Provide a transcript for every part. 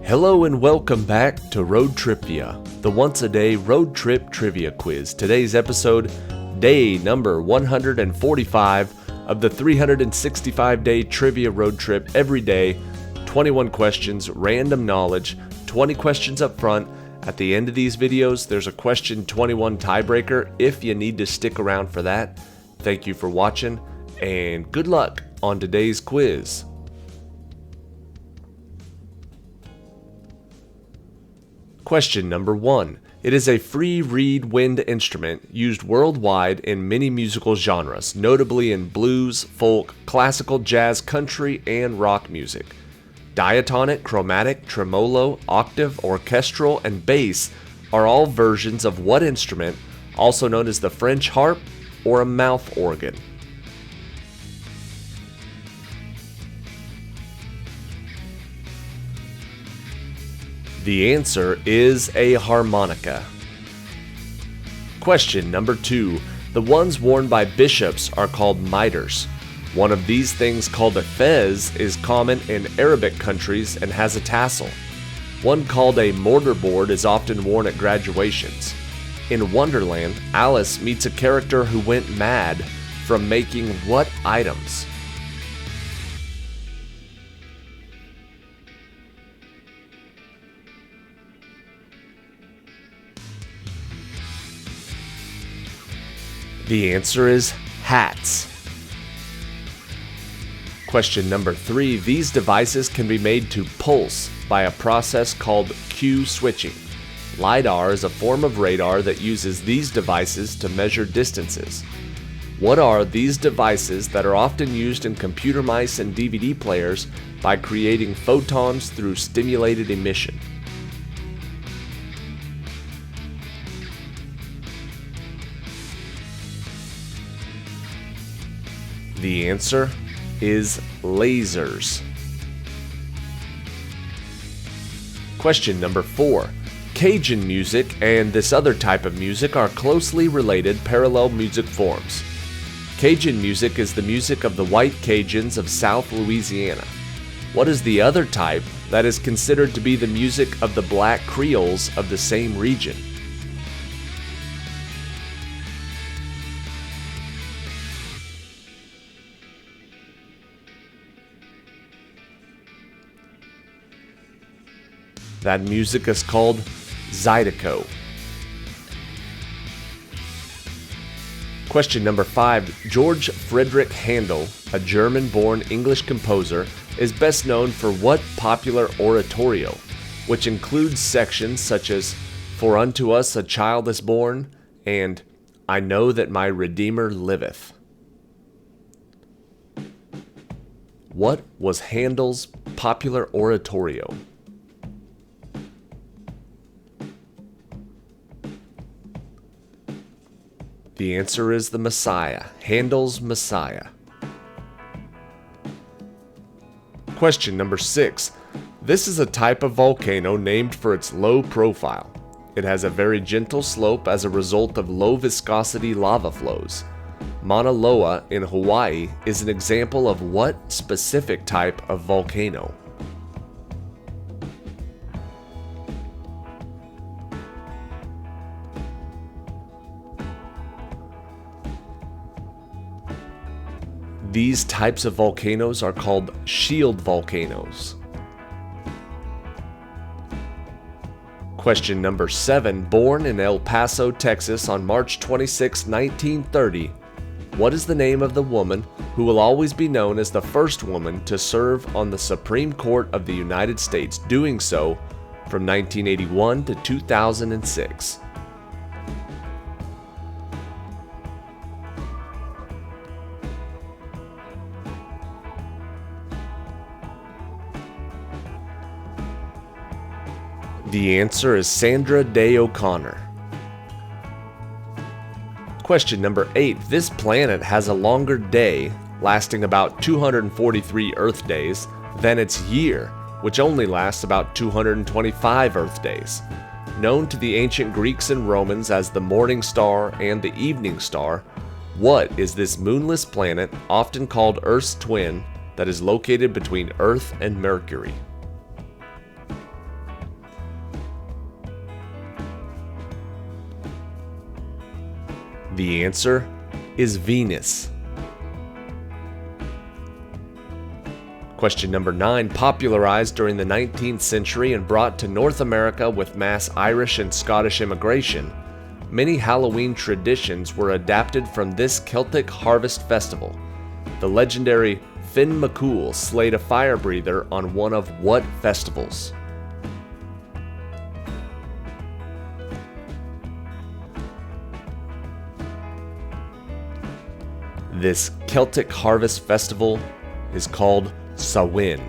Hello and welcome back to ROADTRIpVIA, the once-a-day road trip trivia quiz. Today's episode, day number 145 of the 365-day trivia road trip every day. 21 questions, random knowledge, 20 questions up front. At the end of these videos, there's a question 21 tiebreaker if you need to stick around for that. Thank you for watching, and good luck on today's quiz. Question number 1. It is a free reed wind instrument used worldwide in many musical genres, notably in blues, folk, classical, jazz, country, and rock music. Diatonic, chromatic, tremolo, octave, orchestral, and bass are all versions of what instrument, also known as the French harp or a mouth organ? The answer is a harmonica. Question number 2. The ones worn by bishops are called mitres. One of these things called a fez is common in Arabic countries and has a tassel. One called a mortarboard is often worn at graduations. In Wonderland, Alice meets a character who went mad from making what items? The answer is hats. Question number 3. These devices can be made to pulse by a process called Q switching. LiDAR is a form of radar that uses these devices to measure distances. What are these devices that are often used in computer mice and DVD players by creating photons through stimulated emission? The answer is lasers. Question number 4. Cajun music and this other type of music are closely related parallel music forms. Cajun music is the music of the white Cajuns of South Louisiana. What is the other type that is considered to be the music of the black Creoles of the same region? That music is called Zydeco. Question number 5. George Friedrich Handel, a German-born English composer, is best known for what popular oratorio, which includes sections such as "For unto us a child is born" and "I know that my Redeemer liveth"? What was Handel's popular oratorio? The answer is the Messiah, Handel's Messiah. Question number 6. This is a type of volcano named for its low profile. It has a very gentle slope as a result of low viscosity lava flows. Mauna Loa in Hawaii is an example of what specific type of volcano? These types of volcanoes are called shield volcanoes. Question number 7. Born in El Paso, Texas on March 26, 1930, what is the name of the woman who will always be known as the first woman to serve on the Supreme Court of the United States, doing so from 1981 to 2006? The answer is Sandra Day O'Connor. Question number 8. This planet has a longer day, lasting about 243 Earth days, than its year, which only lasts about 225 Earth days. Known to the ancient Greeks and Romans as the morning star and the evening star, what is this moonless planet, often called Earth's twin, that is located between Earth and Mercury? The answer is Venus. Question number 9, popularized during the 19th century and brought to North America with mass Irish and Scottish immigration, many Halloween traditions were adapted from this Celtic harvest festival. The legendary Finn McCool slayed a fire breather on one of what festivals? This Celtic harvest festival is called Samhain.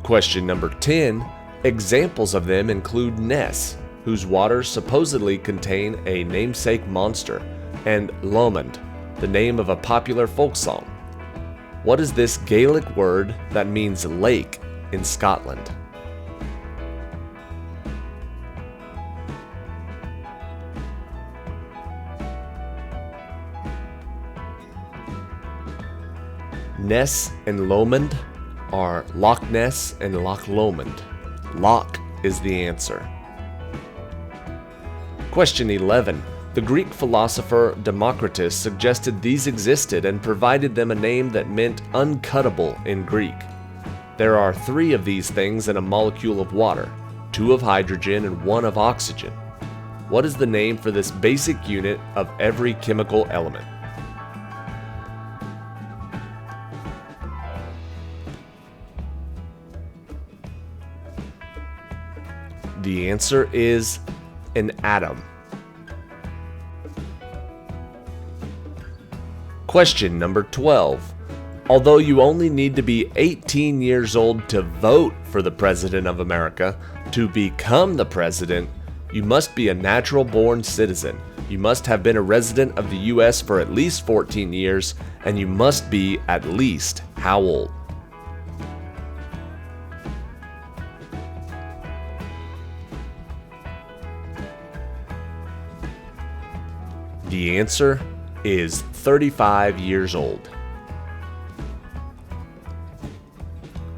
Question number 10. Examples of them include Ness, whose waters supposedly contain a namesake monster, and Lomond, the name of a popular folk song. What is this Gaelic word that means lake in Scotland? Ness and Lomond are Loch Ness and Loch Lomond. Loch is the answer. Question 11. The Greek philosopher Democritus suggested these existed and provided them a name that meant uncuttable in Greek. There are 3 of these things in a molecule of water, 2 of hydrogen and 1 of oxygen. What is the name for this basic unit of every chemical element? The answer is an atom. Question number 12. Although you only need to be 18 years old to vote for the President of America, to become the President, you must be a natural-born citizen. You must have been a resident of the U.S. for at least 14 years, and you must be at least how old? The answer is 35 years old.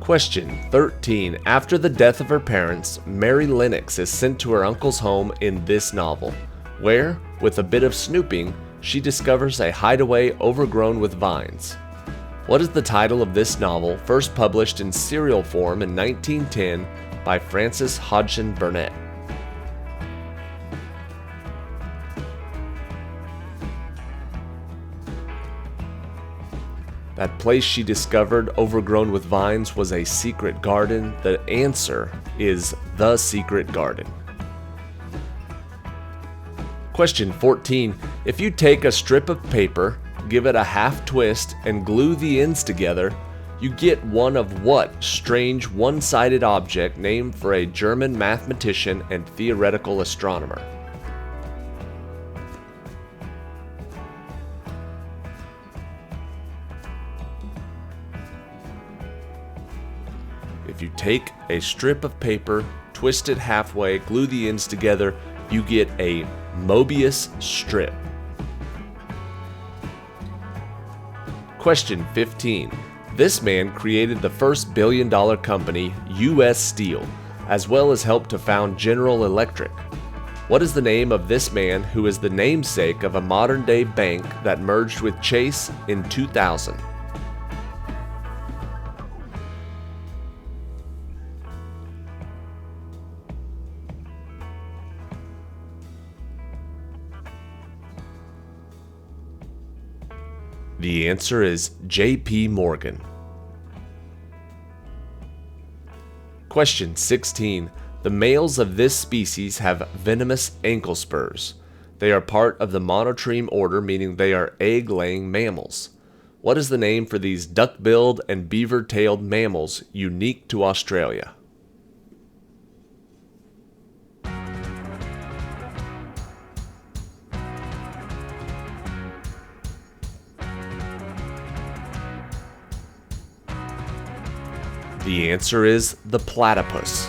Question 13. After the death of her parents, Mary Lennox is sent to her uncle's home in this novel, where, with a bit of snooping, she discovers a hideaway overgrown with vines. What is the title of this novel, first published in serial form in 1910 by Frances Hodgson Burnett? That place she discovered overgrown with vines was a secret garden. The answer is The Secret Garden. Question 14. If you take a strip of paper, give it a half twist, and glue the ends together, you get one of what strange one-sided object named for a German mathematician and theoretical astronomer? If you take a strip of paper, twist it halfway, glue the ends together, you get a Mobius strip. Question 15. This man created the first billion-dollar company, U.S. Steel, as well as helped to found General Electric. What is the name of this man who is the namesake of a modern-day bank that merged with Chase in 2000? The answer is J.P. Morgan. Question 16. The males of this species have venomous ankle spurs. They are part of the monotreme order, meaning they are egg-laying mammals. What is the name for these duck-billed and beaver-tailed mammals unique to Australia? The answer is the platypus.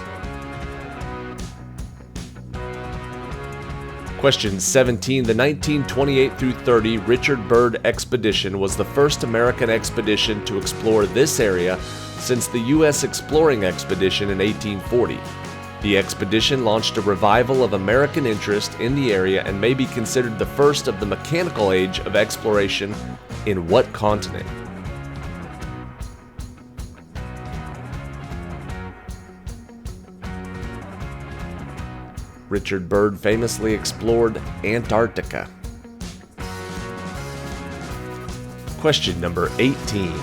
Question 17. The 1928 through 30 Richard Byrd expedition was the first American expedition to explore this area since the U.S. exploring expedition in 1840. The expedition launched a revival of American interest in the area and may be considered the first of the mechanical age of exploration in what continent? Richard Byrd famously explored Antarctica. Question number 18.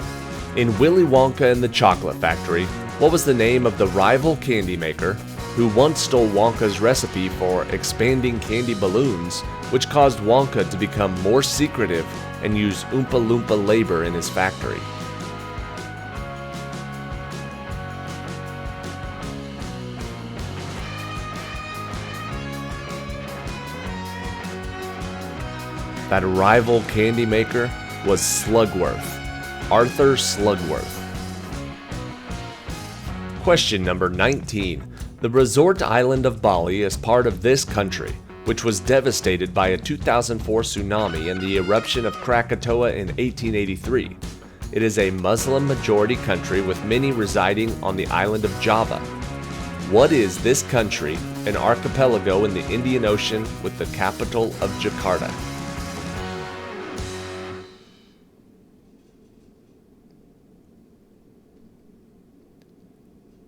In Willy Wonka and the Chocolate Factory, what was the name of the rival candy maker who once stole Wonka's recipe for expanding candy balloons, which caused Wonka to become more secretive and use Oompa Loompa labor in his factory? That rival candy maker was Slugworth, Arthur Slugworth. Question number 19. The resort island of Bali is part of this country, which was devastated by a 2004 tsunami and the eruption of Krakatoa in 1883. It is a Muslim-majority country with many residing on the island of Java. What is this country, an archipelago in the Indian Ocean with the capital of Jakarta?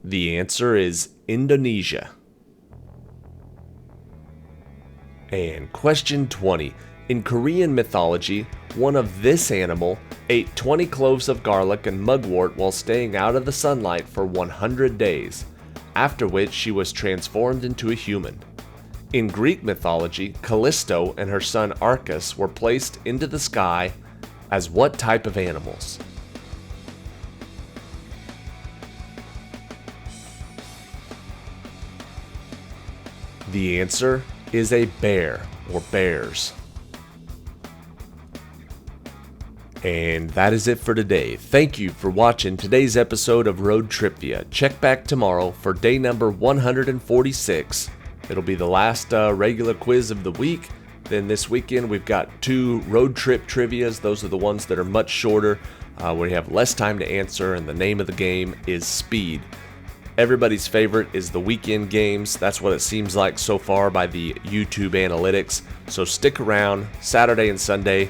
The answer is Indonesia. And question 20. In Korean mythology, one of this animal ate 20 cloves of garlic and mugwort while staying out of the sunlight for 100 days, after which she was transformed into a human. In Greek mythology, Callisto and her son Arcas were placed into the sky as what type of animals? The answer is a bear, or bears. And that is it for today. Thank you for watching today's episode of ROADTRIpVIA. Check back tomorrow for day number 146. It'll be the last regular quiz of the week. Then this weekend we've got 2 road trip trivias. Those are the ones that are much shorter, where you have less time to answer, and the name of the game is Speed. Everybody's favorite is the weekend games. That's what it seems like so far by the YouTube analytics. So stick around. Saturday and Sunday,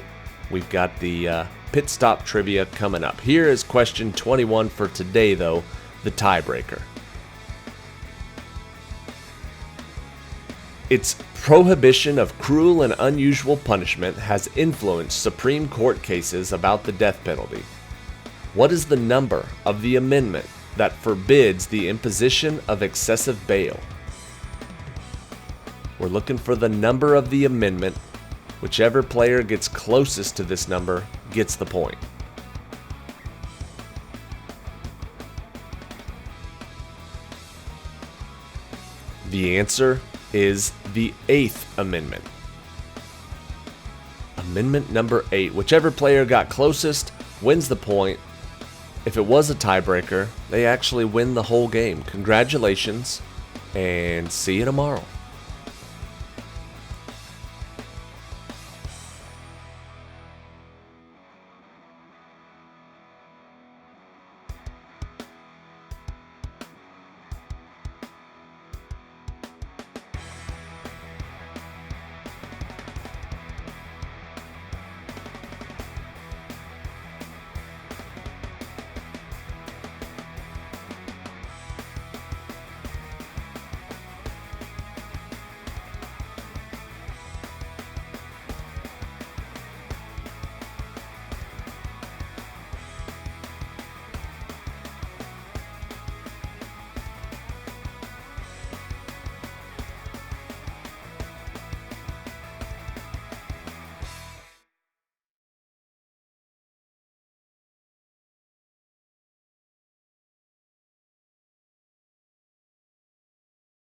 we've got the pit stop trivia coming up. Here is question 21 for today, though, the tiebreaker. Its prohibition of cruel and unusual punishment has influenced Supreme Court cases about the death penalty. What is the number of the amendment that forbids the imposition of excessive bail? We're looking for the number of the amendment. Whichever player gets closest to this number gets the point. The answer is the 8th Amendment. Amendment number 8. Whichever player got closest wins the point. If it was a tiebreaker, they actually win the whole game. Congratulations, and see you tomorrow.